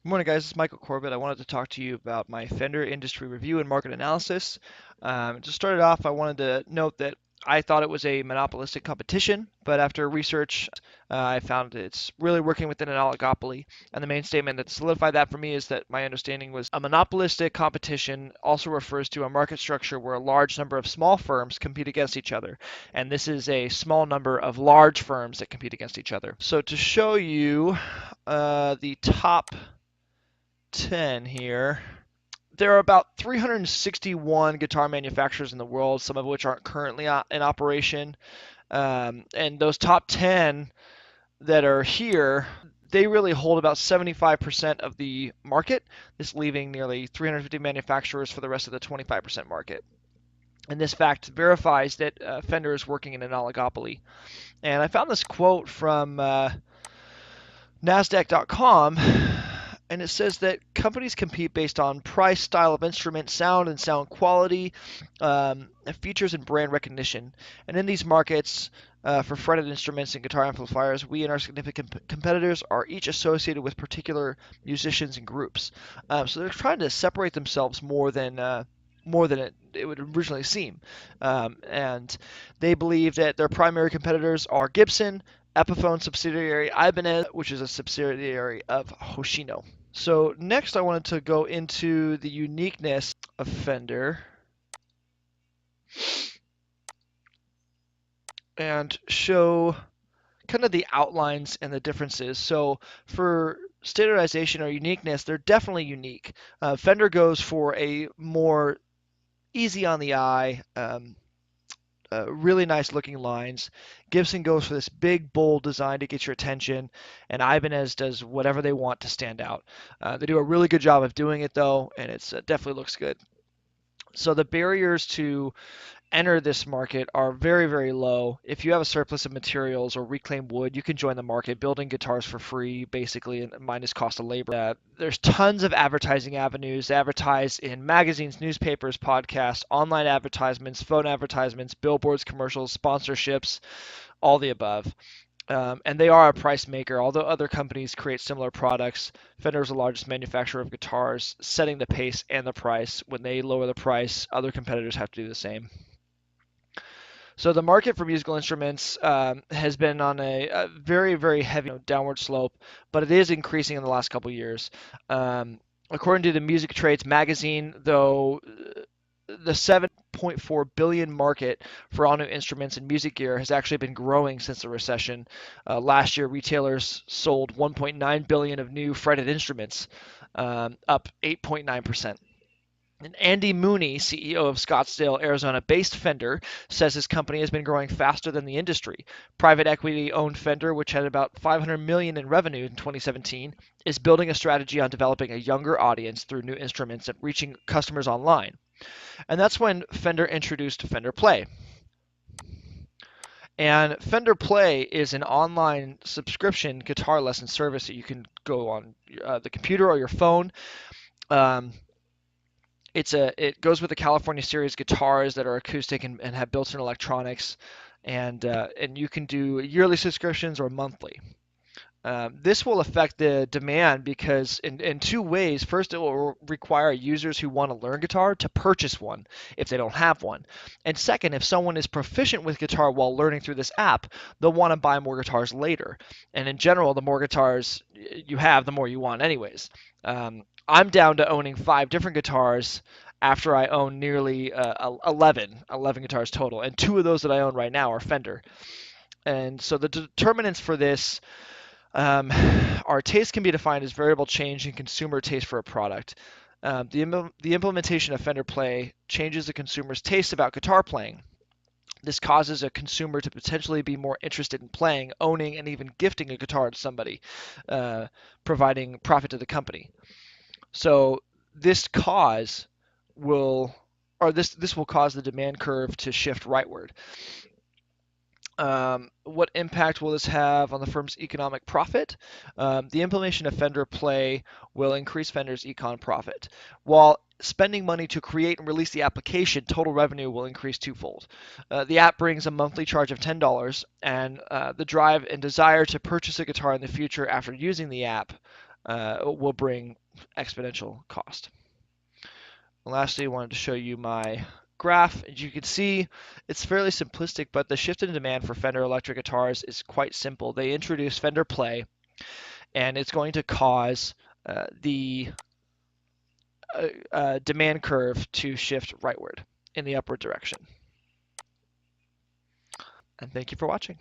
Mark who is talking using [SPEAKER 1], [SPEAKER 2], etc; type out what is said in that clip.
[SPEAKER 1] Good morning, guys. It's Michael Corbett. I wanted to talk to you about my Fender industry review and market analysis. To start it off, I wanted to note that I thought it was a monopolistic competition, but after research, I found it's really working within an oligopoly. And the main statement that solidified that for me is that my understanding was a monopolistic competition also refers to a market structure where a large number of small firms compete against each other. And this is a small number of large firms that compete against each other. So to show you the top 10 here. There are about 361 guitar manufacturers in the world, some of which aren't currently in operation. And those top 10 that are here, they really hold about 75% of the market, this leaving nearly 350 manufacturers for the rest of the 25% market. And this fact verifies that Fender is working in an oligopoly. And I found this quote from NASDAQ.com, and it says that companies compete based on price, style of instrument, sound and sound quality, features, and brand recognition. And in these markets, for fretted instruments and guitar amplifiers, we and our significant competitors are each associated with particular musicians and groups. So they're trying to separate themselves more than it would originally seem. And they believe that their primary competitors are Gibson, Epiphone subsidiary Ibanez, which is a subsidiary of Hoshino. So next I wanted to go into the uniqueness of Fender and show kind of the outlines and the differences. So for standardization or uniqueness, they're definitely unique. Fender goes for a more easy on the eye, really nice looking lines. Gibson goes for this big, bold design to get your attention, and Ibanez does whatever they want to stand out. They do a really good job of doing it though, and it's definitely looks good. So the barriers to enter this market are very, very low. If you have a surplus of materials or reclaimed wood, you can join the market building guitars for free, basically, and minus cost of labor. There's tons of advertising avenues. Advertise in magazines, newspapers, podcasts, online advertisements, phone advertisements, billboards, commercials, sponsorships, all the above. And they are a price maker. Although other companies create similar products, Fender is the largest manufacturer of guitars, setting the pace and the price. When they lower the price, other competitors have to do the same. So the market for musical instruments has been on a very, very heavy downward slope, but it is increasing in the last couple of years. According to the Music Trades magazine, though, the 7.4 billion market for all new instruments and music gear has actually been growing since the recession. Last year, retailers sold 1.9 billion of new fretted instruments, up 8.9%. And Andy Mooney, CEO of Scottsdale, Arizona-based Fender, says his company has been growing faster than the industry. Private equity-owned Fender, which had about 500 million in revenue in 2017, is building a strategy on developing a younger audience through new instruments and reaching customers online. And that's when Fender introduced Fender Play. And Fender Play is an online subscription guitar lesson service that you can go on the computer or your phone. Um, it goes with the California series guitars that are acoustic and have built-in electronics, and you can do yearly subscriptions or monthly. This will affect the demand because in two ways. First, it will require users who want to learn guitar to purchase one if they don't have one. And second, if someone is proficient with guitar while learning through this app, they'll want to buy more guitars later. And in general, the more guitars you have, the more you want anyways. I'm down to owning 5 different guitars after I own nearly 11 guitars total. And 2 of those that I own right now are Fender. And so the determinants for this, our taste can be defined as variable change in consumer taste for a product. The implementation of Fender Play changes the consumer's taste about guitar playing. This causes a consumer to potentially be more interested in playing, owning, and even gifting a guitar to somebody, providing profit to the company. So this cause will, or this will cause the demand curve to shift rightward. What impact will this have on the firm's economic profit? The implementation of Fender Play will increase Fender's econ profit. While spending money to create and release the application, total revenue will increase twofold. The app brings a monthly charge of $10, and the drive and desire to purchase a guitar in the future after using the app will bring exponential cost. And lastly, I wanted to show you my graph. As you can see, it's fairly simplistic, but the shift in demand for Fender electric guitars is quite simple. They introduced Fender Play, and it's going to cause the demand curve to shift rightward in the upward direction. And thank you for watching.